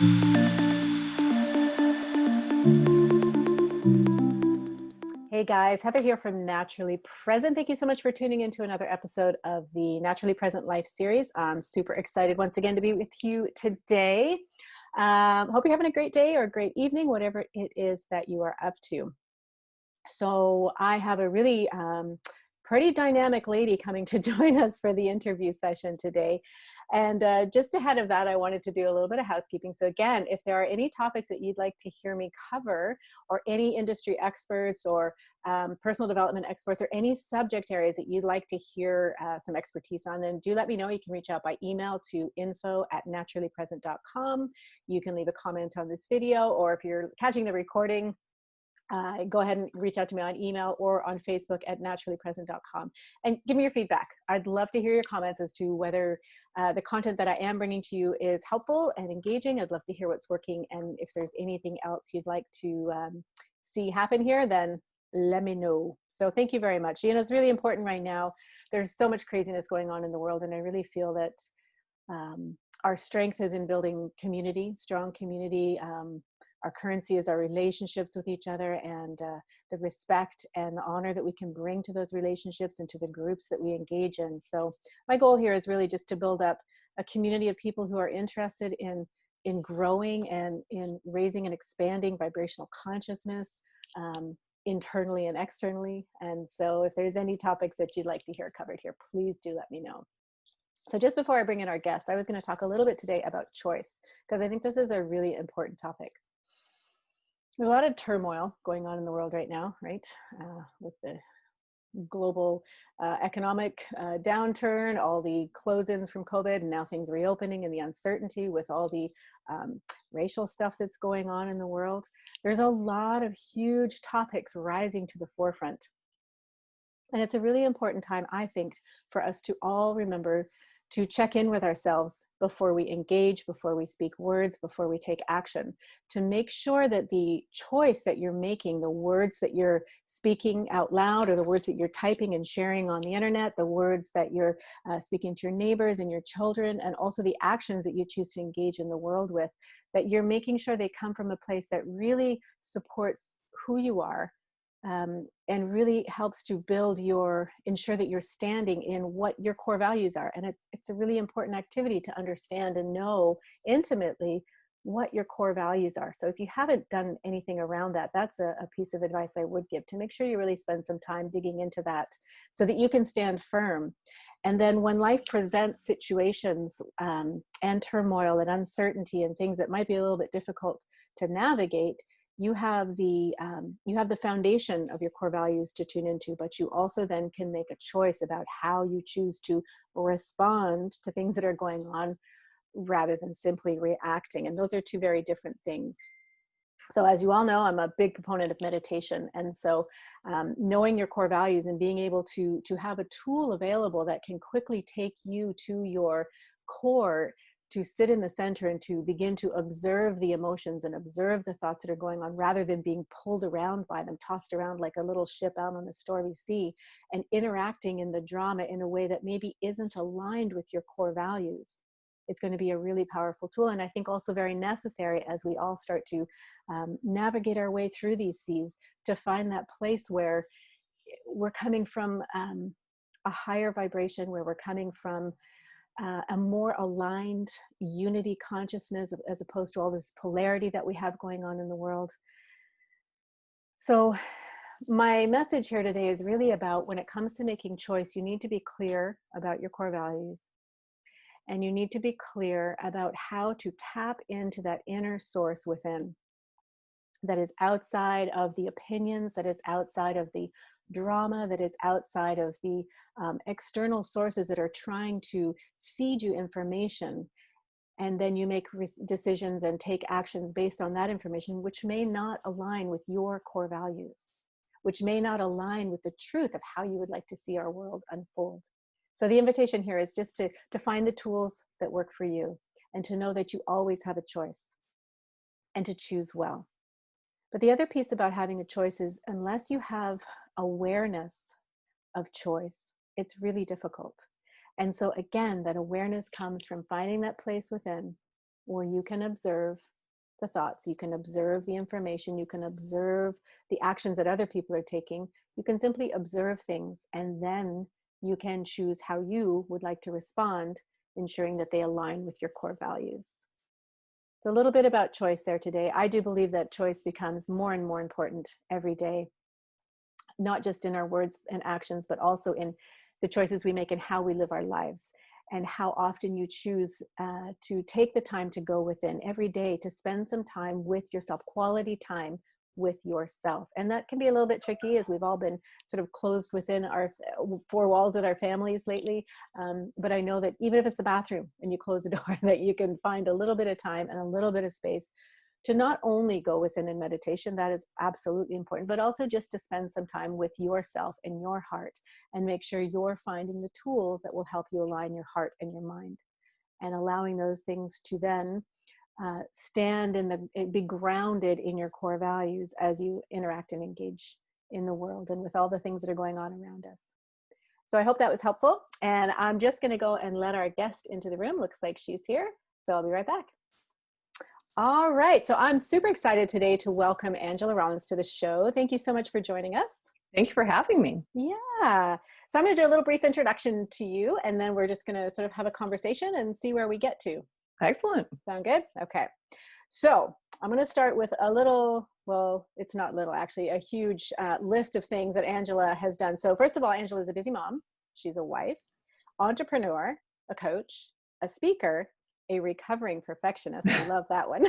Hey guys, Heather here from Naturally Present. Thank you so much for tuning into another episode of the Naturally Present Life series. I'm super excited once again to be with you today. Hope you're having a great day or a great evening, whatever it is that you are up to. So I have a really pretty dynamic lady coming to join us for the interview session today. And just ahead of that, I wanted to do a little bit of housekeeping. So again, if there are any topics that you'd like to hear me cover, or any industry experts or personal development experts, or any subject areas that you'd like to hear some expertise on, then do let me know. You can reach out by email to info@naturallypresent.com. You can leave a comment on this video, or if you're catching the recording, go ahead and reach out to me on email or on Facebook at naturallypresent.com and give me your feedback. I'd love to hear your comments as to whether the content that I am bringing to you is helpful and engaging. I'd love to hear what's working, and if there's anything else you'd like to see happen here, then let me know. So thank you very much. You know, it's really important right now. There's so much craziness going on in the world, and I really feel that our strength is in building community, strong community. Our currency is our relationships with each other, and the respect and the honor that we can bring to those relationships and to the groups that we engage in. So my goal here is really just to build up a community of people who are interested in growing and in raising and expanding vibrational consciousness, internally and externally. And so if there's any topics that you'd like to hear covered here, please do let me know. So just before I bring in our guest, I was going to talk a little bit today about choice, because I think this is a really important topic. There's a lot of turmoil going on in the world right now, right? With the global economic downturn, all the close-ins from COVID, and now things reopening, and the uncertainty with all the racial stuff that's going on in the world. There's a lot of huge topics rising to the forefront. And it's a really important time, I think, for us to all remember to check in with ourselves before we engage, before we speak words, before we take action, to make sure that the choice that you're making, the words that you're speaking out loud, or the words that you're typing and sharing on the internet, the words that you're speaking to your neighbors and your children, and also the actions that you choose to engage in the world with, that you're making sure they come from a place that really supports who you are, and really helps to ensure that you're standing in what your core values are. And it's a really important activity to understand and know intimately what your core values are. So if you haven't done anything around that, that's a piece of advice I would give, to make sure you really spend some time digging into that so that you can stand firm. And then when life presents situations and turmoil and uncertainty and things that might be a little bit difficult to navigate, you have the foundation of your core values to tune into, but you also then can make a choice about how you choose to respond to things that are going on, rather than simply reacting. And those are two very different things. So as you all know, I'm a big proponent of meditation. And so knowing your core values and being able to have a tool available that can quickly take you to your core, to sit in the center and to begin to observe the emotions and observe the thoughts that are going on, rather than being pulled around by them, tossed around like a little ship out on the stormy sea, and interacting in the drama in a way that maybe isn't aligned with your core values. It's going to be a really powerful tool, and I think also very necessary as we all start to navigate our way through these seas, to find that place where we're coming from a higher vibration, where we're coming from a more aligned unity consciousness, as opposed to all this polarity that we have going on in the world. So my message here today is really about, when it comes to making choice, you need to be clear about your core values. And you need to be clear about how to tap into that inner source within, that is outside of the opinions, that is outside of the drama, that is outside of the external sources that are trying to feed you information. And then you make decisions and take actions based on that information, which may not align with your core values, which may not align with the truth of how you would like to see our world unfold. So the invitation here is just to find the tools that work for you, and to know that you always have a choice, and to choose well. But the other piece about having a choice is, unless you have awareness of choice, it's really difficult. And so again, that awareness comes from finding that place within, or you can observe the thoughts, you can observe the information, you can observe the actions that other people are taking. You can simply observe things, and then you can choose how you would like to respond, ensuring that they align with your core values. So a little bit about choice there today. I do believe that choice becomes more and more important every day, not just in our words and actions, but also in the choices we make and how we live our lives, and how often you choose to take the time to go within every day, to spend some time with yourself, quality time with yourself. And that can be a little bit tricky, as we've all been sort of closed within our four walls with our families lately. But I know that even if it's the bathroom and you close the door, that you can find a little bit of time and a little bit of space to not only go within in meditation, that is absolutely important, but also just to spend some time with yourself and your heart, and make sure you're finding the tools that will help you align your heart and your mind, and allowing those things to then stand be grounded in your core values as you interact and engage in the world and with all the things that are going on around us. So I hope that was helpful. And I'm just going to go and let our guest into the room. Looks like she's here. So I'll be right back. All right. So I'm super excited today to welcome Angela Rollins to the show. Thank you so much for joining us. Thank you for having me. Yeah. So I'm going to do a little brief introduction to you, and then we're just going to sort of have a conversation and see where we get to. Excellent. Sound good? Okay. So I'm going to start with a little, well, it's not little, actually, a huge list of things that Angela has done. So first of all, Angela is a busy mom. She's a wife, entrepreneur, a coach, a speaker, a recovering perfectionist. I love that one.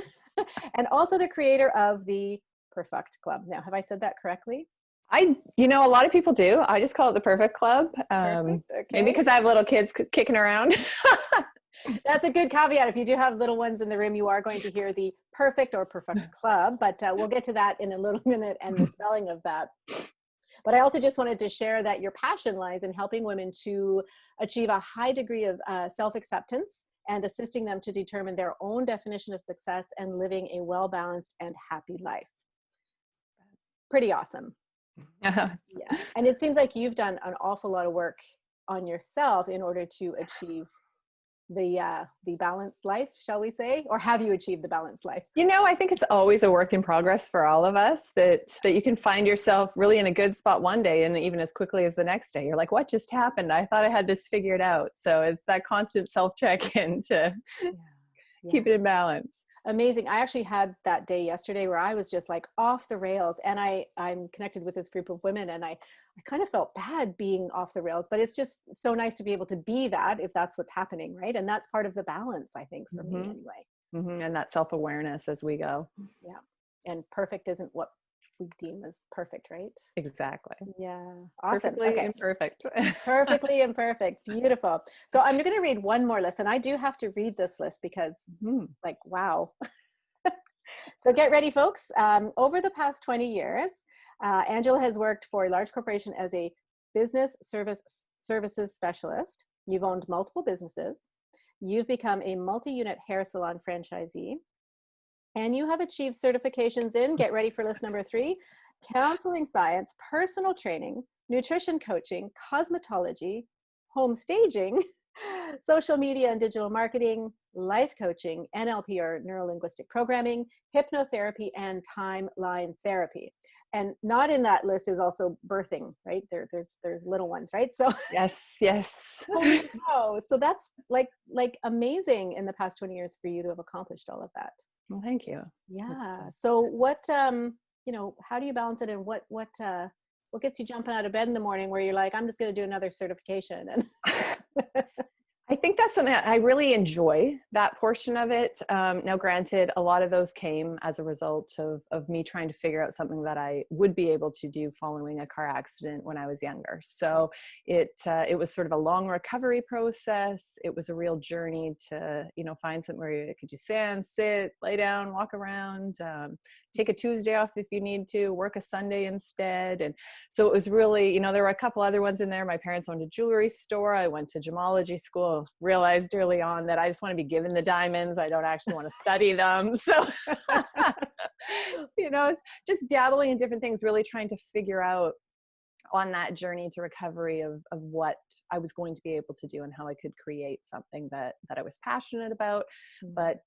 And also the creator of the Perfuct Club. Now, have I said that correctly? A lot of people do. I just call it the Perfuct Club. Perfect. Okay. Maybe because I have little kids kicking around. That's a good caveat. If you do have little ones in the room, you are going to hear the Perfect or Perfuct Club, but we'll get to that in a little minute and the spelling of that. But I also just wanted to share that your passion lies in helping women to achieve a high degree of self-acceptance and assisting them to determine their own definition of success and living a well-balanced and happy life. Pretty awesome. Yeah. And it seems like you've done an awful lot of work on yourself in order to achieve the balanced life, shall we say? Or have you achieved the balanced life? I think it's always a work in progress for all of us, that you can find yourself really in a good spot one day, and even as quickly as the next day, you're like, what just happened? I thought I had this figured out. So it's that constant self-check-in to keep it in balance. Amazing. I actually had that day yesterday where I was just like off the rails, and I'm connected with this group of women, and I kind of felt bad being off the rails, but it's just so nice to be able to be that if that's what's happening, right? And that's part of the balance, I think, for me anyway. And that self-awareness as we go. Yeah. And perfect isn't what we deem as perfect, right? Exactly. Yeah. Awesome. Perfectly imperfect. Perfectly imperfect. Beautiful. So I'm going to read one more list, and I do have to read this list because like, wow. So get ready, folks. Over the past 20 years, Angela has worked for a large corporation as a business services specialist. You've owned multiple businesses. You've become a multi-unit hair salon franchisee. And you have achieved certifications in, get ready for list number 3, counseling science, personal training, nutrition coaching, cosmetology, home staging, social media and digital marketing, life coaching, NLP or neuro-linguistic programming, hypnotherapy, and timeline therapy. And not in that list is also birthing, right? There's little ones, right? So yes. Wow. So that's like amazing in the past 20 years for you to have accomplished all of that. Well, thank you. Yeah. So what, how do you balance it, and what gets you jumping out of bed in the morning where you're like, I'm just going to do another certification? And I think that's something that I really enjoy, that portion of it. Now, granted, a lot of those came as a result of me trying to figure out something that I would be able to do following a car accident when I was younger. So it was sort of a long recovery process. It was a real journey to, find something where you could just stand, sit, lay down, walk around, take a Tuesday off if you need to, work a Sunday instead. And so it was really, there were a couple other ones in there. My parents owned a jewelry store. I went to gemology school, realized early on that I just want to be given the diamonds. I don't actually want to study them. So, it's just dabbling in different things, really trying to figure out on that journey to recovery of what I was going to be able to do and how I could create something that I was passionate about, but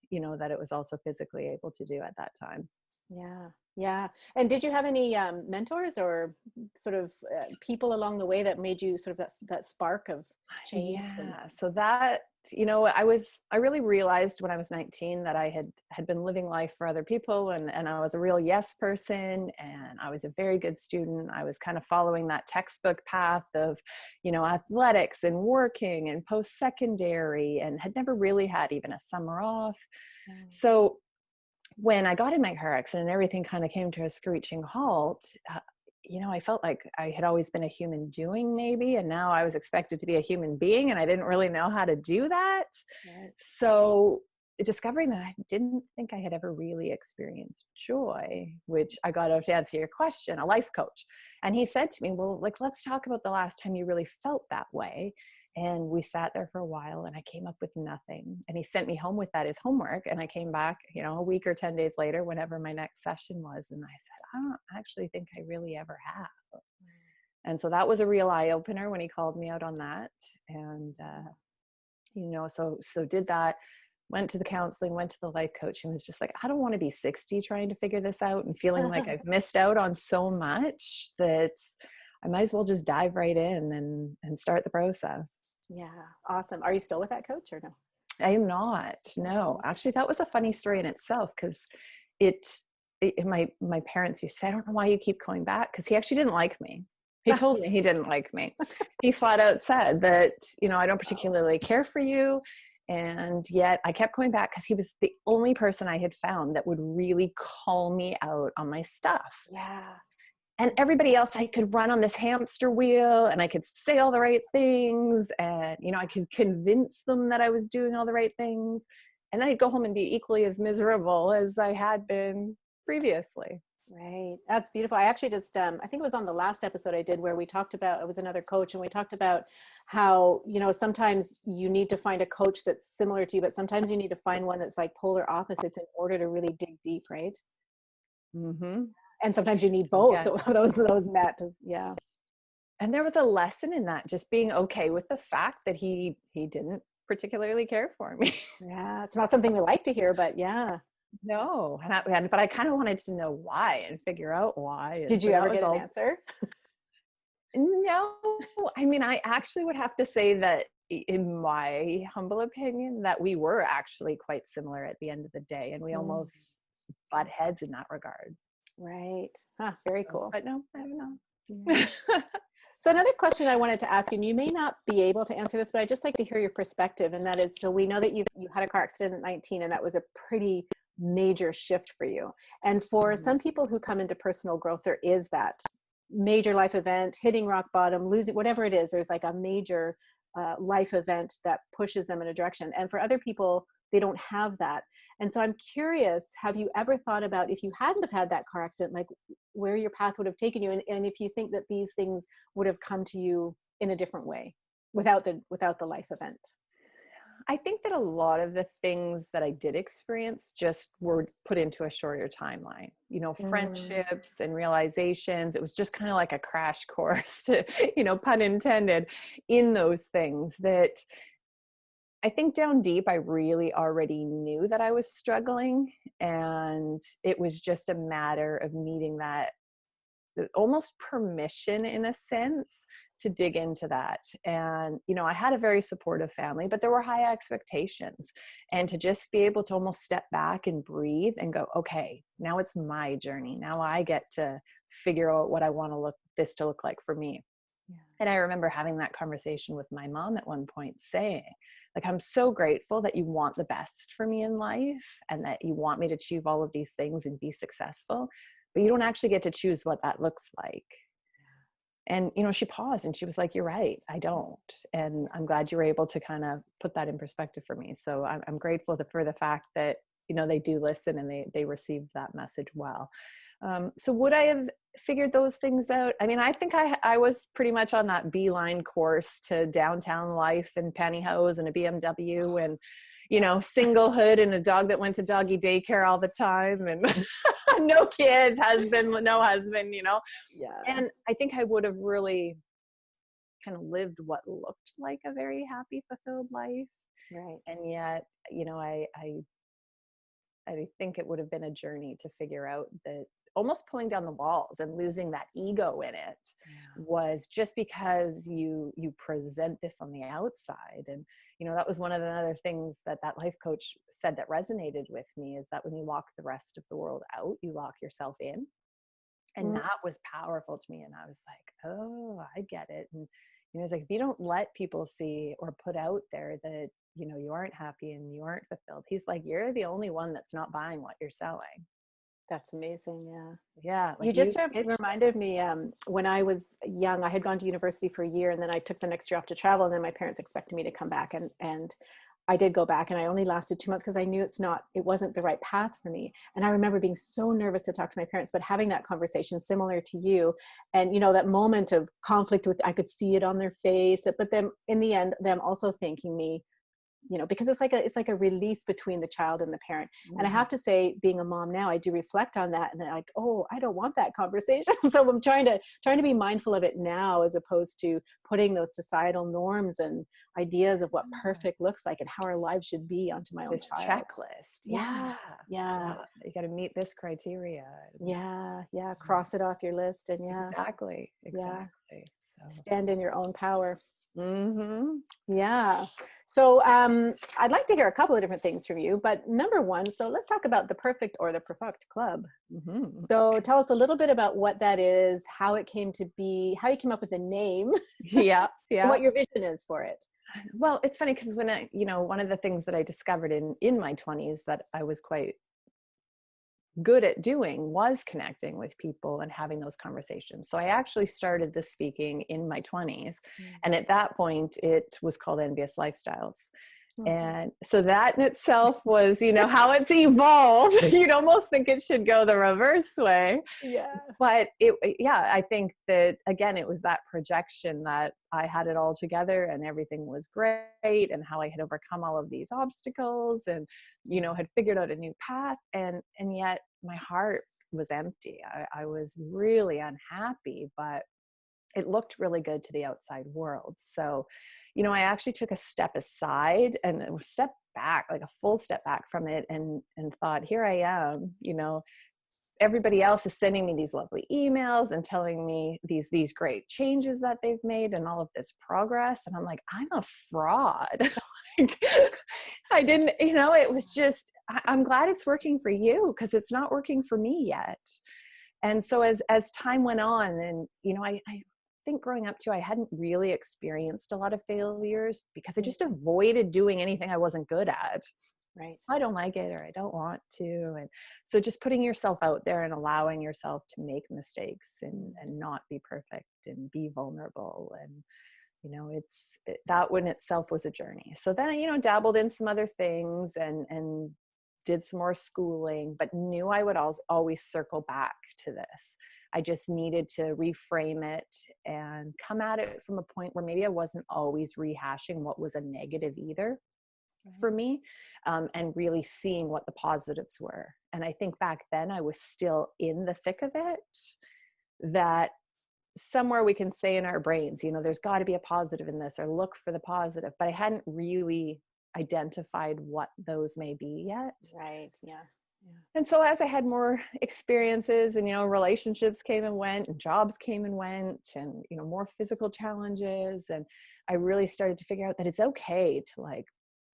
you know, that it was also physically able to do at that time. Yeah. Yeah. And did you have any mentors or sort of people along the way that made you sort of that spark of change? Yeah. So that, you know, I really realized when I was 19 that I had been living life for other people, and I was a real yes person, and I was a very good student. I was kind of following that textbook path of, you know, athletics and working and post-secondary, and had never really had even a summer off. So when I got in my car accident and everything kind of came to a screeching halt, you know, I felt like I had always been a human doing maybe, and now I was expected to be a human being, and I didn't really know how to do that. Right. So discovering that I didn't think I had ever really experienced joy, which I got out to answer your question, a life coach. And he said to me, well, like, let's talk about the last time you really felt that way. And we sat there for a while, and I came up with nothing. And he sent me home with that as homework. And I came back, you know, a week or 10 days later, whenever my next session was. And I said, I don't actually think I really ever have. And so that was a real eye opener when he called me out on that. And, you know, so did that, went to the counseling, went to the life coach, and was just like, I don't want to be 60 trying to figure this out and feeling like I've missed out on so much that I might as well just dive right in and start the process. Yeah. Awesome. Are you still with that coach or no? I am not. No, actually, that was a funny story in itself, because my parents used to say, I don't know why you keep going back, because he actually didn't like me. He told me he didn't like me. He flat out said that, you know, I don't particularly care for you. And yet I kept going back because he was the only person I had found that would really call me out on my stuff. Yeah. And everybody else, I could run on this hamster wheel, and I could say all the right things, and, you know, I could convince them that I was doing all the right things. And then I'd go home and be equally as miserable as I had been previously. Right. That's beautiful. I actually just, I think it was on the last episode I did where we talked about, it was another coach, and we talked about how, you know, sometimes you need to find a coach that's similar to you, but sometimes you need to find one that's like polar opposites in order to really dig deep. Right. Mm-hmm. And sometimes you need both. Yeah. So those met. Yeah. And there was a lesson in that, just being okay with the fact that he didn't particularly care for me. Yeah. It's not something we like to hear, but yeah. No, but I kind of wanted to know why and figure out why. And Did so you that ever was get an all. answer? No, I mean, I actually would have to say that, in my humble opinion, that we were actually quite similar at the end of the day, and we almost butt heads in that regard. Right. Huh, very cool. But no, I don't know. Yeah. So another question I wanted to ask you, and you may not be able to answer this, but I'd just like to hear your perspective. And that is, so we know that you had a car accident at 19, and that was a pretty major shift for you. And for some people who come into personal growth, there is that major life event, hitting rock bottom, losing, whatever it is, there's like a major life event that pushes them in a direction. And for other people, they don't have that. And so I'm curious, have you ever thought about, if you hadn't have had that car accident, like where your path would have taken you, and if you think that these things would have come to you in a different way without the life event? I think that a lot of the things that I did experience just were put into a shorter timeline, you know, friendships and realizations. It was just kind of like a crash course, you know, pun intended, in those things that I think down deep, I really already knew that I was struggling. And it was just a matter of needing that almost permission, in a sense, to dig into that. And, you know, I had a very supportive family, but there were high expectations. And to just be able to almost step back and breathe and go, okay, now it's my journey. Now I get to figure out what I want this to look like for me. Yeah. And I remember having that conversation with my mom at one point, saying, like, I'm so grateful that you want the best for me in life, and that you want me to achieve all of these things and be successful, but you don't actually get to choose what that looks like. And, you know, she paused and she was like, you're right, I don't. And I'm glad you were able to kind of put that in perspective for me. So I'm grateful for the fact that, you know, they do listen and they received that message well. So would I have figured those things out? I mean, I think I was pretty much on that beeline course to downtown life and pantyhose and a BMW and, you know, singlehood and a dog that went to doggy daycare all the time. And no kids, no husband, Yeah. And I think I would have really kind of lived what looked like a very happy, fulfilled life. Right. And yet, I think it would have been a journey to figure out that almost pulling down the walls and losing that ego in it was just because you present this on the outside. And that was one of the other things that life coach said that resonated with me, is that when you lock the rest of the world out, you lock yourself in. And that was powerful to me. And I was like, oh, I get it. And it's like, if you don't let people see or put out there that you aren't happy and you aren't fulfilled, he's like, you're the only one that's not buying what you're selling. That's amazing. Yeah. Yeah. You just reminded me, when I was young, I had gone to university for a year, and then I took the next year off to travel. And then my parents expected me to come back, and I did go back, and I only lasted 2 months because I knew it wasn't the right path for me. And I remember being so nervous to talk to my parents, but having that conversation similar to you, and that moment of conflict I could see it on their face, but then in the end, them also thanking me, because it's like a release between the child and the parent. And I have to say, being a mom now, I do reflect on that, and I'm like, oh, I don't want that conversation. So I'm trying to be mindful of it now, as opposed to putting those societal norms and ideas of what perfect looks like and how our lives should be onto my own this child. checklist. Yeah. You got to meet this criteria. Yeah. Cross it off your list, and Exactly. So stand in your own power. mm-hmm. Yeah. So I'd like to hear a couple of different things from you, but number one, so let's talk about the Perfuct Club. Mm-hmm. So tell us a little bit about what that is, how it came to be, how you came up with the name, Yeah. and what your vision is for it. Well, it's funny because when one of the things that I discovered in my 20s that I was quite good at doing was connecting with people and having those conversations. So I actually started the speaking in my 20s. And at that point, it was called Envious Lifestyles. And so that in itself was, how it's evolved. You'd almost think it should go the reverse way. Yeah. But I think that, again, it was that projection that I had it all together and everything was great, and how I had overcome all of these obstacles and, had figured out a new path. And yet my heart was empty. I was really unhappy, but it looked really good to the outside world. So, I actually took a step aside and a step back, like a full step back from it, and thought, here I am, everybody else is sending me these lovely emails and telling me these great changes that they've made and all of this progress. And I'm like, I'm a fraud. Like, I didn't, it was just, I'm glad it's working for you, because it's not working for me yet. And so as time went on, and, I think growing up too, I hadn't really experienced a lot of failures because I just avoided doing anything I wasn't good at. Right. I don't like it, or I don't want to. And so just putting yourself out there and allowing yourself to make mistakes and not be perfect and be vulnerable. And, that in itself was a journey. So then I, dabbled in some other things and did some more schooling, but knew I would always circle back to this. I just needed to reframe it and come at it from a point where maybe I wasn't always rehashing what was a negative either for me, and really seeing what the positives were. And I think back then I was still in the thick of it, that somewhere we can say in our brains, there's got to be a positive in this, or look for the positive, but I hadn't really identified what those may be yet. Right. Yeah. And so as I had more experiences and, relationships came and went, and jobs came and went, and, more physical challenges, and I really started to figure out that it's okay to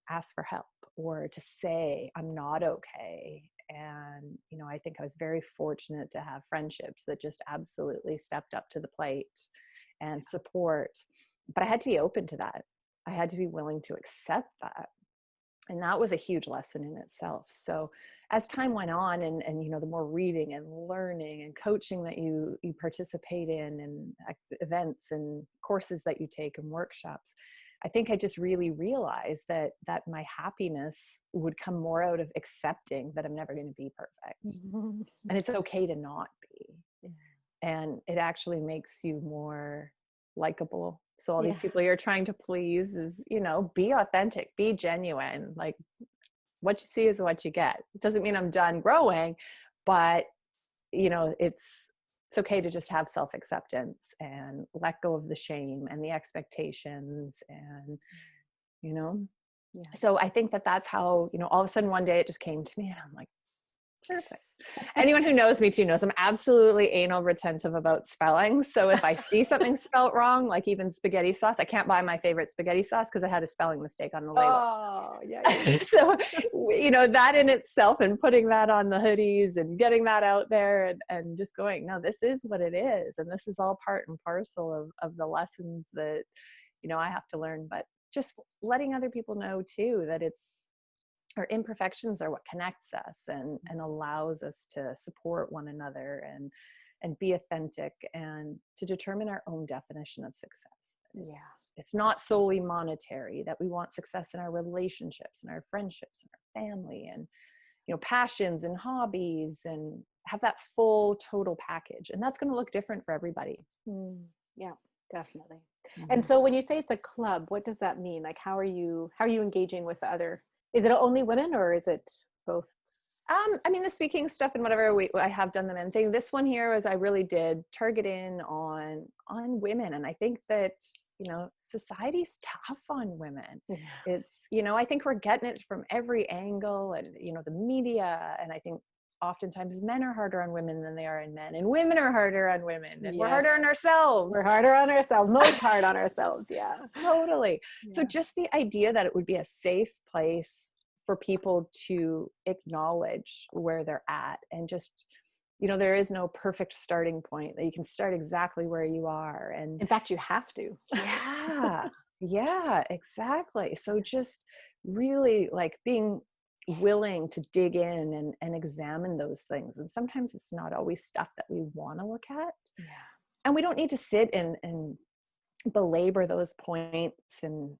ask for help, or to say, I'm not okay. And, I think I was very fortunate to have friendships that just absolutely stepped up to the plate and support, but I had to be open to that. I had to be willing to accept that. And that was a huge lesson in itself. So as time went on, and the more reading and learning and coaching that you participate in, and events and courses that you take and workshops, I think I just really realized that my happiness would come more out of accepting that I'm never going to be perfect. And it's okay to not be. And it actually makes you more likable. So all these people you're trying to please is, be authentic, be genuine. Like, what you see is what you get. It doesn't mean I'm done growing, but it's okay to just have self-acceptance and let go of the shame and the expectations and, Yeah. so I think that that's how, all of a sudden one day it just came to me and I'm like, perfect. Anyone who knows me too knows I'm absolutely anal retentive about spelling. So if I see something spelt wrong, like even spaghetti sauce, I can't buy my favorite spaghetti sauce because I had a spelling mistake on the label. Oh, yeah. So, that in itself, and putting that on the hoodies and getting that out there and just going, no, this is what it is. And this is all part and parcel of the lessons that, I have to learn, but just letting other people know too, that our imperfections are what connects us and allows us to support one another and be authentic and to determine our own definition of success. It's not solely monetary, that we want success in our relationships and our friendships and our family and, passions and hobbies, and have that full total package. And that's going to look different for everybody. Yeah, definitely. And so when you say it's a club, what does that mean? Like, how are you engaging with other, is it only women or is it both? The speaking stuff and whatever, I have done the men thing. This one here was, I really did target in on women. And I think that, society's tough on women. Yeah. It's, I think we're getting it from every angle and, the media. And I think oftentimes men are harder on women than they are on men, and women are harder on women, and we're harder on ourselves. We're harder on ourselves, most hard on ourselves. Yeah, totally. Yeah. So just the idea that it would be a safe place for people to acknowledge where they're at, and just, there is no perfect starting point, that you can start exactly where you are. And in fact, you have to. Yeah, exactly. So just really like being willing to dig in and examine those things. And sometimes it's not always stuff that we want to look at. Yeah. And we don't need to sit and belabor those points and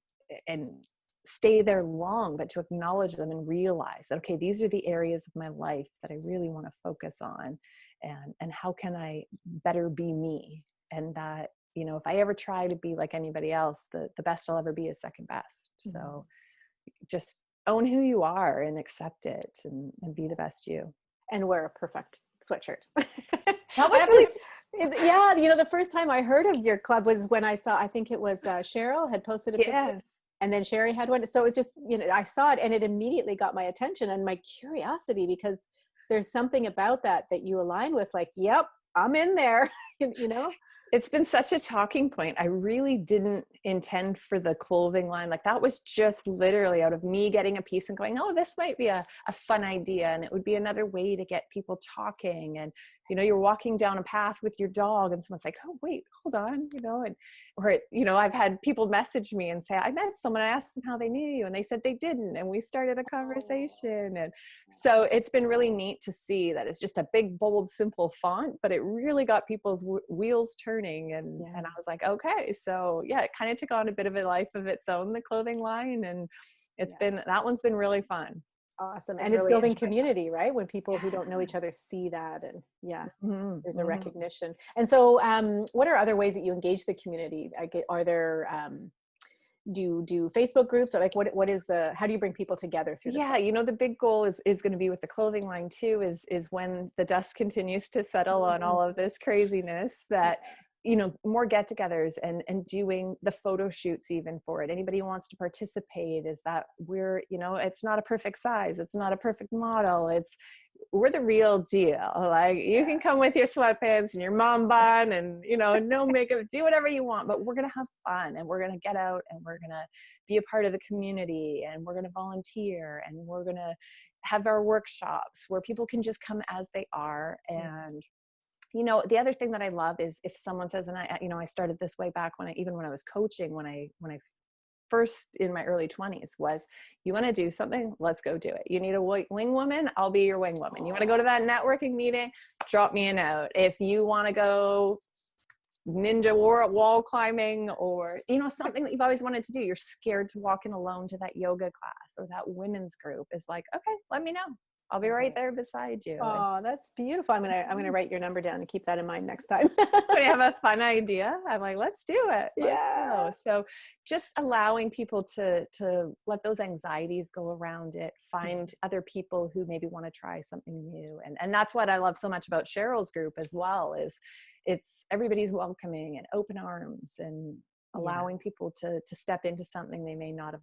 stay there long, but to acknowledge them and realize that, okay, these are the areas of my life that I really want to focus on, and how can I better be me? And that, if I ever try to be like anybody else, the best I'll ever be is second best. So just own who you are and accept it and be the best you. And wear a Perfuct sweatshirt. That was really yeah, the first time I heard of your club was when I saw, I think it was Cheryl had posted a picture, and then Sherry had one. So it was just, I saw it and it immediately got my attention and my curiosity, because there's something about that you align with, like, yep, I'm in there. It's been such a talking point. I really didn't intend for the clothing line. Like, that was just literally out of me getting a piece and going, oh, this might be a fun idea. And it would be another way to get people talking. And, you're walking down a path with your dog and someone's like, oh, wait, hold on, I've had people message me and say, I met someone, I asked them how they knew you, and they said they didn't. And we started a conversation. And so it's been really neat to see that it's just a big, bold, simple font, but it really got people's wheels turning. And I was like, okay, so yeah, it kind of took on a bit of a life of its own, the clothing line. And that one's been really fun. Awesome. And it's building community, right? When people who don't know each other see that, and there's a recognition. And so what are other ways that you engage the community? Are there, do Facebook groups, or like what is how do you bring people together through the big goal is going to be with the clothing line too, is when the dust continues to settle on all of this craziness, that more get-togethers and doing the photo shoots even for it. Anybody who wants to participate, is that we're, it's not a perfect size. It's not a perfect model. We're the real deal. Like, you can come with your sweatpants and your mom bun and, no makeup, do whatever you want, but we're going to have fun, and we're going to get out, and we're going to be a part of the community, and we're going to volunteer, and we're going to have our workshops where people can just come as they are. And the other thing that I love is if someone says, and I started this way back when I was coaching, when I first in my early 20s, was, you want to do something, let's go do it. You need a wing woman, I'll be your wing woman. You want to go to that networking meeting, drop me a note. If you want to go ninja wall climbing, or, something that you've always wanted to do, you're scared to walk in alone to that yoga class or that women's group, is like, okay, let me know. I'll be right there beside you. And Oh, that's beautiful. I'm gonna write your number down and keep that in mind next time. when I have a fun idea, I'm like, let's do it. Let's go. So just allowing people to let those anxieties go around it, find other people who maybe want to try something new. And that's what I love so much about Cheryl's group as well, is it's everybody's welcoming and open arms and allowing people to step into something they may not have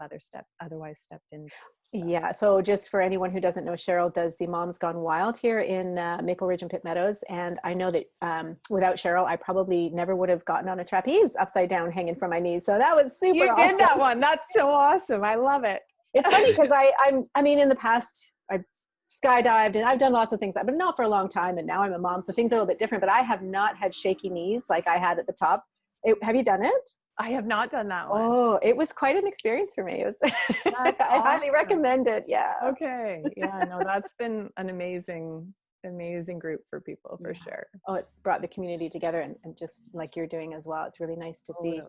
otherwise stepped into. So. Yeah. So just for anyone who doesn't know, Cheryl does the Moms Gone Wild here in Maple Ridge and Pitt Meadows. And I know that without Cheryl, I probably never would have gotten on a trapeze upside down hanging from my knees. So that was super You awesome. did that one. That's so awesome. I love it. It's funny because I mean, in the past, I skydived and I've done lots of things, but not for a long time. And now I'm a mom. So things are a little bit different, but I have not had shaky knees like I had at the top. Have you done it? I have not done that one. Oh, it was quite an experience for me. It was, I highly recommend it. Yeah. Okay. Yeah, no, that's been an amazing group for people for sure. Oh, it's brought the community together and just like you're doing as well. It's really nice to see.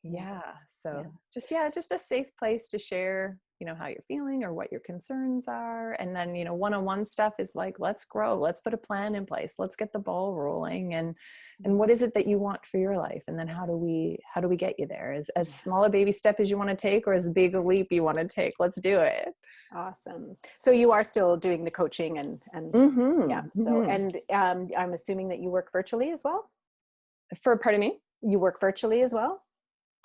Yeah. So just a safe place to share, how you're feeling or what your concerns are. And then, one-on-one stuff is like, let's grow, let's put a plan in place, let's get the ball rolling. And what is it that you want for your life? And then how do we get you there? As small a baby step as you want to take, or as big a leap you want to take? Let's do it. Awesome. So you are still doing the coaching and yeah. So, and I'm assuming that you work virtually as well? Pardon me? You work virtually as well?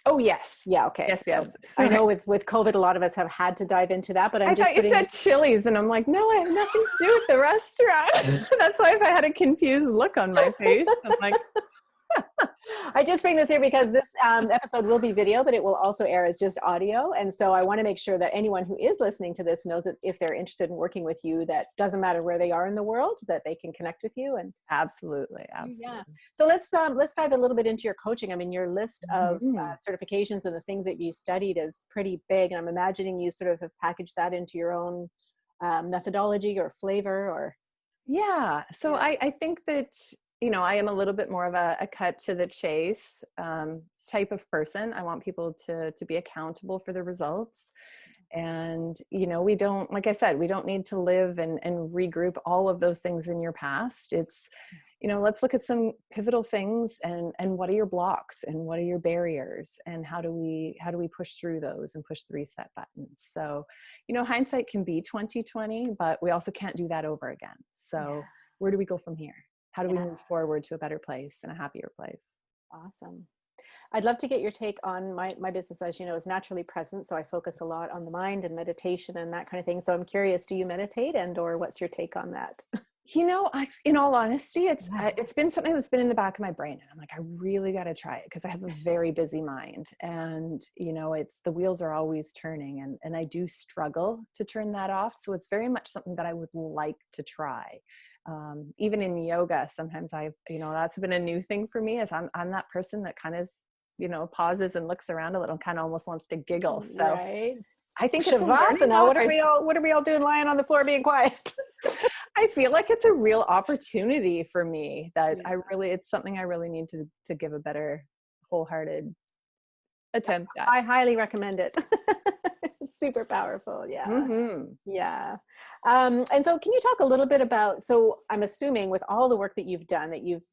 Oh, yes. Yeah. Okay. Yes. So I know with COVID, a lot of us have had to dive into that, but I thought you said Chili's, and I'm like, no, I have nothing to do with the restaurant. That's why if I had a confused look on my face, I'm like, I just bring this here because this episode will be video, but it will also air as just audio. And so I want to make sure that anyone who is listening to this knows that if they're interested in working with you, that doesn't matter where they are in the world, that they can connect with you. And absolutely. Yeah. So let's dive a little bit into your coaching. I mean, your list of certifications and the things that you studied is pretty big. And I'm imagining you sort of have packaged that into your own methodology or flavor or. Yeah. So I think that, I am a little bit more of a cut to the chase type of person. I want people to be accountable for the results. And, we don't, like I said, we don't need to live and regroup all of those things in your past. It's, let's look at some pivotal things and what are your blocks and what are your barriers and how do we push through those and push the reset buttons. So, hindsight can be 2020, but we also can't do that over again. So where do we go from here? How do we move forward to a better place and a happier place? Awesome. I'd love to get your take on my business, as you know, is naturally present. So I focus a lot on the mind and meditation and that kind of thing. So I'm curious, do you meditate or what's your take on that? In all honesty, it's been something that's been in the back of my brain. And I'm like, I really got to try it because I have a very busy mind. And, it's the wheels are always turning and I do struggle to turn that off. So it's very much something that I would like to try. Even in yoga, sometimes that's been a new thing for me is I'm that person that kind of, pauses and looks around a little, kind of almost wants to giggle. So right. I think Shavasana. What are we all doing lying on the floor being quiet? I feel like it's a real opportunity for me that it's something I really need to give a better wholehearted attempt at. I highly recommend it. It's super powerful. Yeah. Yeah. And so can you talk a little bit about, so I'm assuming with all the work that you've done, that you've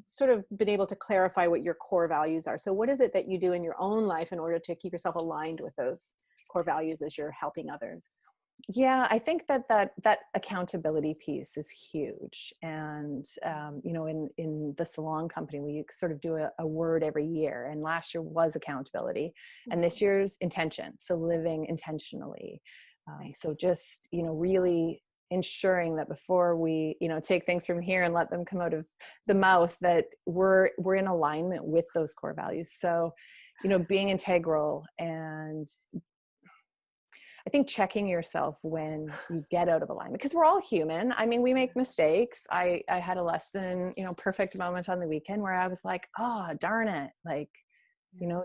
sort of been able to clarify what your core values are. So what is it that you do in your own life in order to keep yourself aligned with those core values as you're helping others? Yeah, I think that accountability piece is huge. And, in the salon company, we sort of do a word every year. And last year was accountability. And this year's intention. So living intentionally. So just, really ensuring that before we, take things from here and let them come out of the mouth, that we're in alignment with those core values. So, being integral and I think checking yourself when you get out of alignment, because we're all human. I mean, we make mistakes. I had a less than, perfect moment on the weekend where I was like, oh, darn it. Like,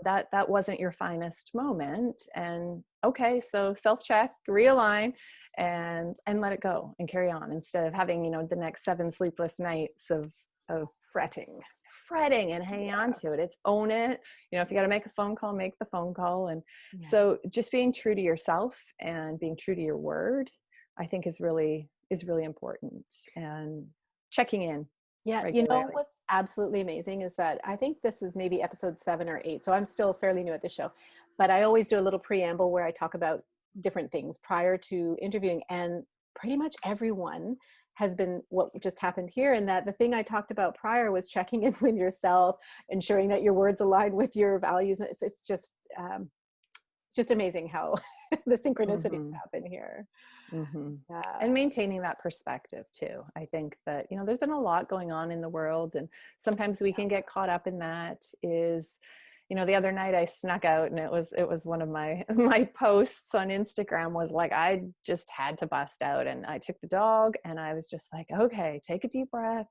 that wasn't your finest moment. And okay, so self-check, realign and let it go and carry on instead of having, the next 7 sleepless nights of fretting and hanging on to it. It's own it. If you got to make a phone call, make the phone call. And so just being true to yourself and being true to your word, I think is really important, and checking in Yeah, you know regularly. what's absolutely amazing is that I think this is maybe episode 7 or 8, so I'm still fairly new at the show, but I always do a little preamble where I talk about different things prior to interviewing, and pretty much everyone has been what just happened here. And that the thing I talked about prior was checking in with yourself, ensuring that your words align with your values. It's just amazing how the synchronicities Mm-hmm. happen here. Mm-hmm. Yeah. And maintaining that perspective too. I think that, there's been a lot going on in the world, and sometimes we can get caught up in that. The other night I snuck out, and it was one of my my posts on Instagram was like, I just had to bust out, and I took the dog, and I was just like, okay, take a deep breath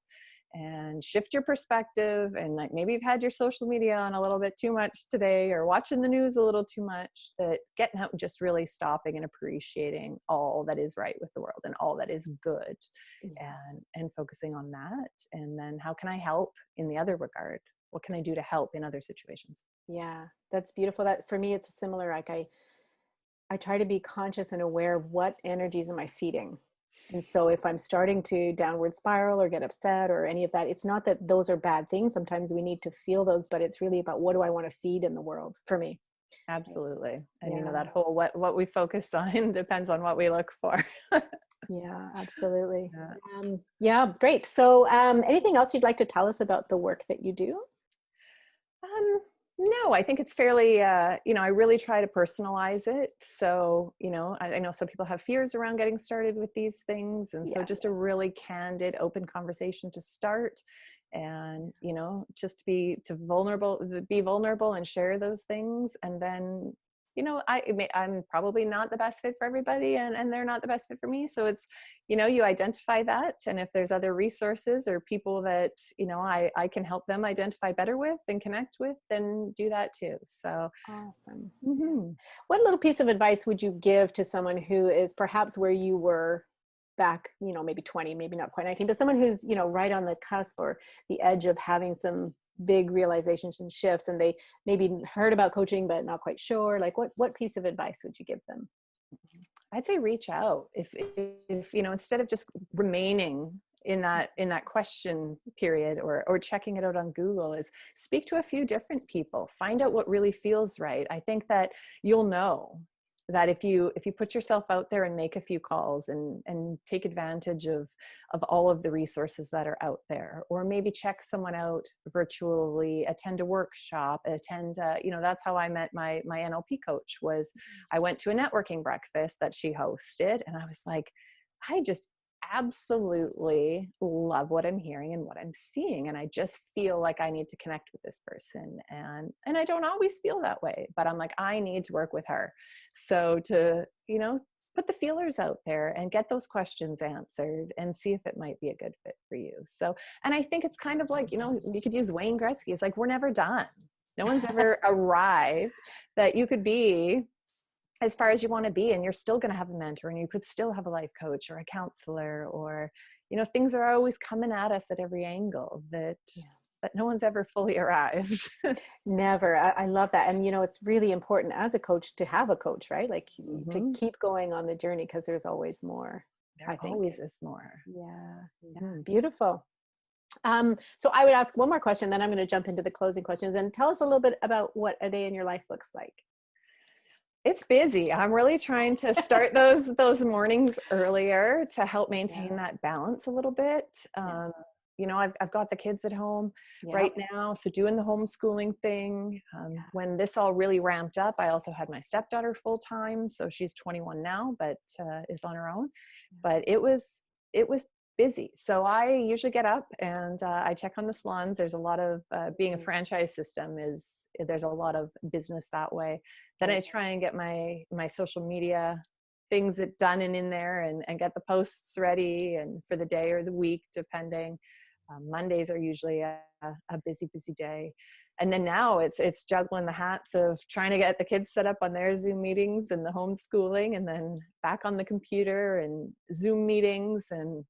and shift your perspective. And like, maybe you've had your social media on a little bit too much today, or watching the news a little too much, that getting out and just really stopping and appreciating all that is right with the world and all that is good, and focusing on that. And then how can I help in the other regard? What can I do to help in other situations? Yeah, that's beautiful. That for me, it's similar. Like I try to be conscious and aware of what energies am I feeding. And so if I'm starting to downward spiral or get upset or any of that, it's not that those are bad things. Sometimes we need to feel those, but it's really about what do I want to feed in the world for me. Absolutely. And Yeah. that whole what we focus on depends on what we look for. Yeah, absolutely. Yeah. Yeah, great. So anything else you'd like to tell us about the work that you do? No, I think it's fairly, I really try to personalize it. So, I know some people have fears around getting started with these things. And so Yes. just a really candid, open conversation to start, and, just be vulnerable and share those things. And then, I'm probably not the best fit for everybody, and they're not the best fit for me. So it's, you identify that. And if there's other resources or people that, I can help them identify better with and connect with, then do that too. So, Awesome. mm-hmm. What little piece of advice would you give to someone who is perhaps where you were back, maybe 20, maybe not quite 19, but someone who's, right on the cusp or the edge of having some big realizations and shifts, and they maybe heard about coaching but not quite sure? Like what piece of advice would you give them? I'd say reach out. If instead of just remaining in that question period, or checking it out on Google, is speak to a few different people, find out what really feels right. I think that you'll know that if you put yourself out there and make a few calls, and take advantage of all of the resources that are out there, or maybe check someone out virtually, attend a workshop, that's how I met my NLP coach. Was I went to a networking breakfast that she hosted, and I was like, I just absolutely love what I'm hearing and what I'm seeing, and I just feel like I need to connect with this person. And I don't always feel that way, but I'm like, I need to work with her. So to put the feelers out there and get those questions answered, and see if it might be a good fit for you. So, and I think it's kind of like, you could use Wayne Gretzky. It's like, we're never done. No one's ever arrived. That you could be as far as you want to be, and you're still going to have a mentor, and you could still have a life coach or a counselor, or things are always coming at us at every angle, that no one's ever fully arrived. Never. I love that. And it's really important as a coach to have a coach, right? Like to Mm-hmm. keep going on the journey, because there's always more. There I think. always is more. Yeah. Mm-hmm. Beautiful. So I would ask one more question, then I'm going to jump into the closing questions, and tell us a little bit about what a day in your life looks like. It's busy. I'm really trying to start those mornings earlier to help maintain that balance a little bit. I've got the kids at home right now, so doing the homeschooling thing. When this all really ramped up, I also had my stepdaughter full time, so she's 21 now, but is on her own. But it was busy. So I usually get up and I check on the salons. There's a lot of being a franchise system, there's a lot of business that way. Then I try and get my social media things done and in there, and get the posts ready and for the day or the week, depending. Mondays are usually a busy day. And then now it's juggling the hats of trying to get the kids set up on their Zoom meetings and the homeschooling, and then back on the computer and Zoom meetings. And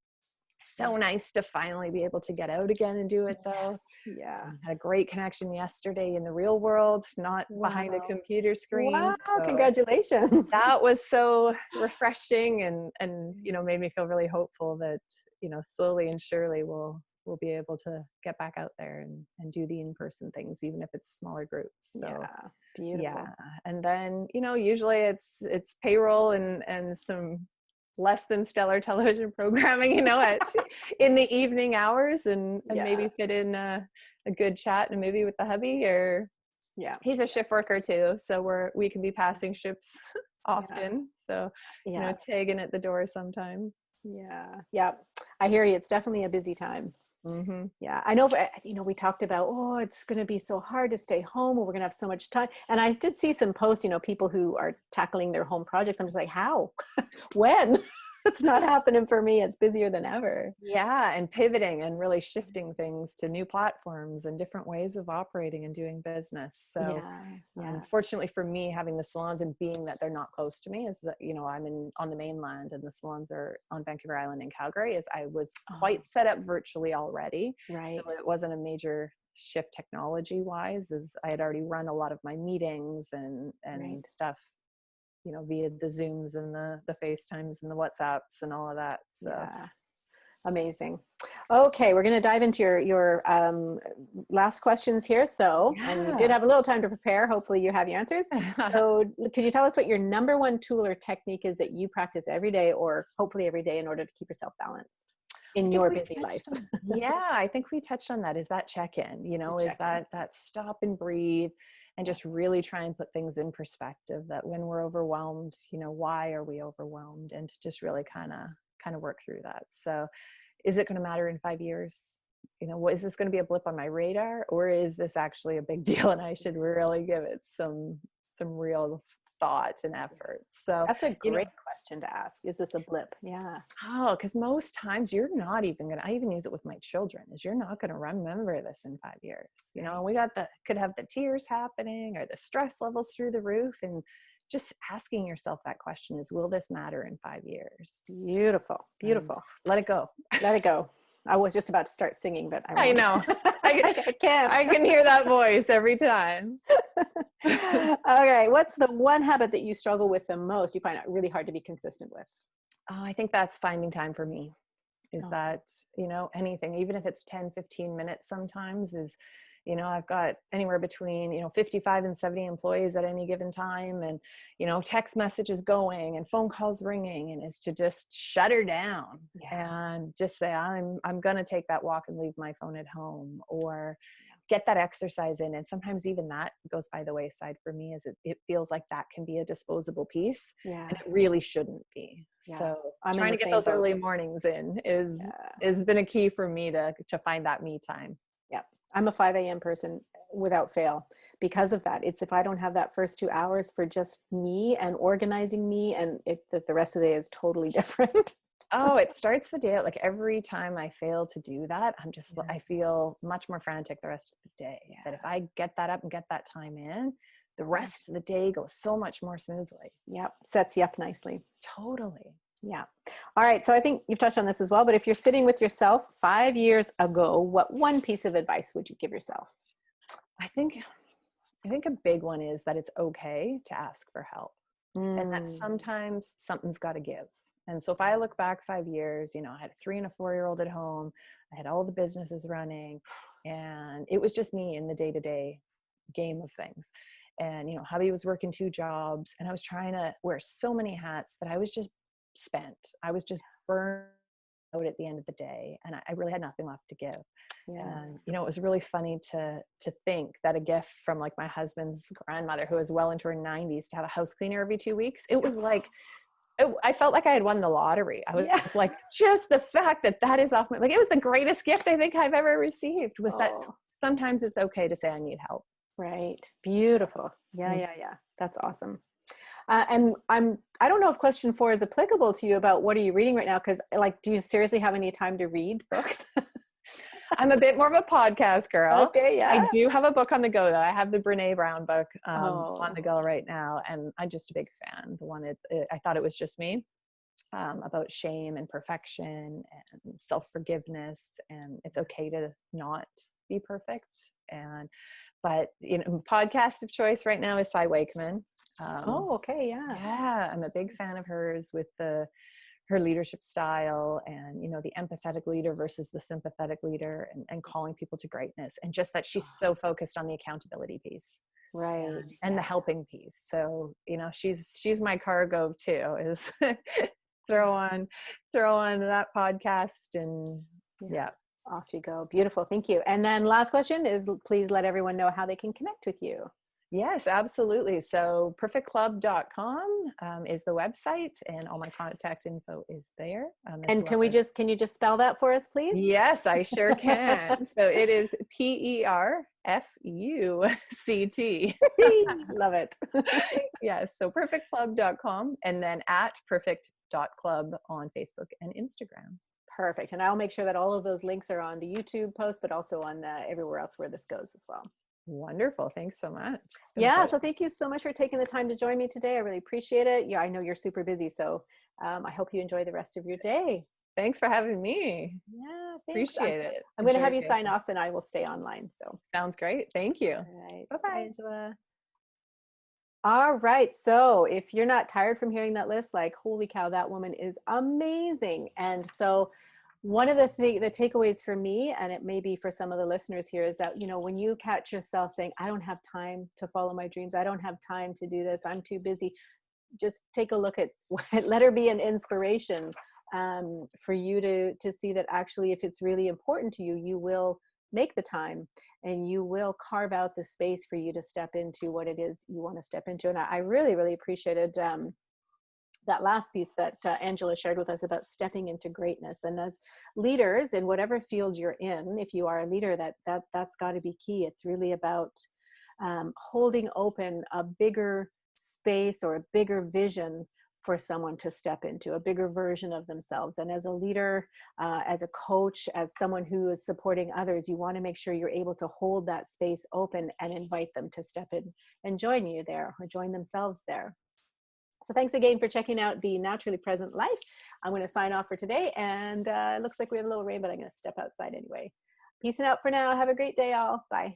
so nice to finally be able to get out again and do it, though. Yeah. Had a great connection yesterday in the real world, not behind a Wow. computer screen. Wow. So Congratulations. that was so refreshing and, made me feel really hopeful that, slowly and surely we'll be able to get back out there and do the in-person things, even if it's smaller groups. So Yeah. Beautiful. yeah. And then, usually it's payroll and some less than stellar television programming, in the evening hours and Yeah. maybe fit in a good chat and maybe with the hubby, or Yeah. he's a shift worker too. So we can be passing ships often. So, Yeah. tagging at the door sometimes. Yeah. Yeah. I hear you. It's definitely a busy time. Mm-hmm. Yeah, I know, we talked about, oh, it's going to be so hard to stay home, or we're going to have so much time. And I did see some posts, people who are tackling their home projects. I'm just like, how? When? It's not happening for me. It's busier than ever. Yeah, and pivoting and really shifting things to new platforms and different ways of operating and doing business. So Yeah. fortunately for me, having the salons and being that they're not close to me, is that, I'm on the mainland and the salons are on Vancouver Island in Calgary, is I was quite set up virtually already. Right. So it wasn't a major shift technology wise, as I had already run a lot of my meetings and Right. stuff, via the Zooms and the FaceTimes and the WhatsApps and all of that. So Yeah. Amazing. Okay, we're going to dive into your last questions here. So, and you did have a little time to prepare. Hopefully you have your answers. So could you tell us what your number one tool or technique is that you practice every day, or hopefully every day, in order to keep yourself balanced in your busy life? Yeah, I think we touched on that. Is that check-in, is that stop and breathe and just really try and put things in perspective, that when we're overwhelmed, why are we overwhelmed, and to just really kind of work through that. So is it going to matter in 5 years? What is this going to be, a blip on my radar, or is this actually a big deal and I should really give it some real thought and effort? So that's a great question to ask. Is this a blip? Yeah. Oh, because most times you're not even I even use it with my children, is you're not going to remember this in 5 years. And we could have the tears happening or the stress levels through the roof, and just asking yourself that question is, will this matter in 5 years? Beautiful. Beautiful. Let it go. Let it go. I was just about to start singing, but I know. I can't. I can hear that voice every time. Okay. What's the one habit that you struggle with the most? You find it really hard to be consistent with? Oh, I think that's finding time for me. Is that, anything, even if it's 10, 15 minutes sometimes, is, I've got anywhere between, 55 and 70 employees at any given time, and, text messages going and phone calls ringing, and it's to just shut her down and just say, I'm going to take that walk and leave my phone at home, or get that exercise in. And sometimes even that goes by the wayside for me, as it feels like that can be a disposable piece, and it really shouldn't be. So I'm trying to get those early mornings in has been a key for me to find that me time. Yeah. I'm a 5 a.m. person without fail because of that. It's if I don't have that first 2 hours for just me and organizing me, and that the rest of the day is totally different. Oh, it starts the day out. Like every time I fail to do that, I feel much more frantic the rest of the day. That if I get that up and get that time in, the rest of the day goes so much more smoothly. Yep. Sets you up nicely. Totally. Yeah. All right. So I think you've touched on this as well, but if you're sitting with yourself 5 years ago, what one piece of advice would you give yourself? I think a big one is that it's okay to ask for help, and that sometimes something's got to give. And so if I look back 5 years, I had a 3 and a 4-year-old at home, I had all the businesses running, and it was just me in the day-to-day game of things. And, hubby was working 2 jobs, and I was trying to wear so many hats that I was just spent. I was just burned out at the end of the day, and I really had nothing left to give. Yeah. And, it was really funny to think that a gift from like my husband's grandmother, who was well into her 90s, to have a house cleaner every 2 weeks, it was like, I felt like I had won the lottery. I was like, just the fact that is off my, like, it was the greatest gift I think I've ever received, was that sometimes it's okay to say I need help. Right. Beautiful. Yeah. That's awesome. And I don't know if question 4 is applicable to you about what are you reading right now? Because do you seriously have any time to read books? I'm a bit more of a podcast girl. Okay, yeah. I do have a book on the go though. I have the Brene Brown book on the go right now, and I'm just a big fan. The one I thought it was just me. about shame and perfection and self-forgiveness, and it's okay to not be perfect. But podcast of choice right now is Cy Wakeman. Oh, okay. Yeah. Yeah, I'm a big fan of hers with her leadership style, and the empathetic leader versus the sympathetic leader, and calling people to greatness, and just that she's so focused on the accountability piece. Right. And the helping piece. So, she's my cargo too, is throw on that podcast, and yeah. Off you go. Beautiful. Thank you. And then last question is, please let everyone know how they can connect with you. Yes, absolutely. So perfuctclub.com is the website, and all my contact info is there. And can you just spell that for us, please? Yes, I sure can. So it is PERFUCT. Love it. Yes. So perfectclub.com, and then at perfect.club on Facebook and Instagram. Perfect. And I'll make sure that all of those links are on the YouTube post, but also on everywhere else where this goes as well. Wonderful. Thanks so much. Yeah. So thank you so much for taking the time to join me today. I really appreciate it. Yeah, I know you're super busy. So I hope you enjoy the rest of your day. Thanks for having me. Yeah. Thanks. Appreciate it. I'm going to have you sign off, and I will stay online. So sounds great. Thank you. All right. Bye-bye. Bye, Angela. All right. So if you're not tired from hearing that list, like, holy cow, that woman is amazing. And so one of the takeaways for me, and it may be for some of the listeners here, is that, when you catch yourself saying, I don't have time to follow my dreams, I don't have time to do this, I'm too busy, just take a look at let her be an inspiration for you to see that actually, if it's really important to you, you will make the time, and you will carve out the space for you to step into what it is you want to step into. And I really, really appreciated that last piece that Angela shared with us about stepping into greatness. And as leaders in whatever field you're in, if you are a leader, that's got to be key. It's really about holding open a bigger space or a bigger vision for someone to step into, a bigger version of themselves. And as a leader, as a coach, as someone who is supporting others, you want to make sure you're able to hold that space open and invite them to step in and join you there, or join themselves there. So thanks again for checking out the Naturally Present Life. I'm going to sign off for today, and it looks like we have a little rain, but I'm going to step outside anyway. Peace out for now. Have a great day, all. Bye.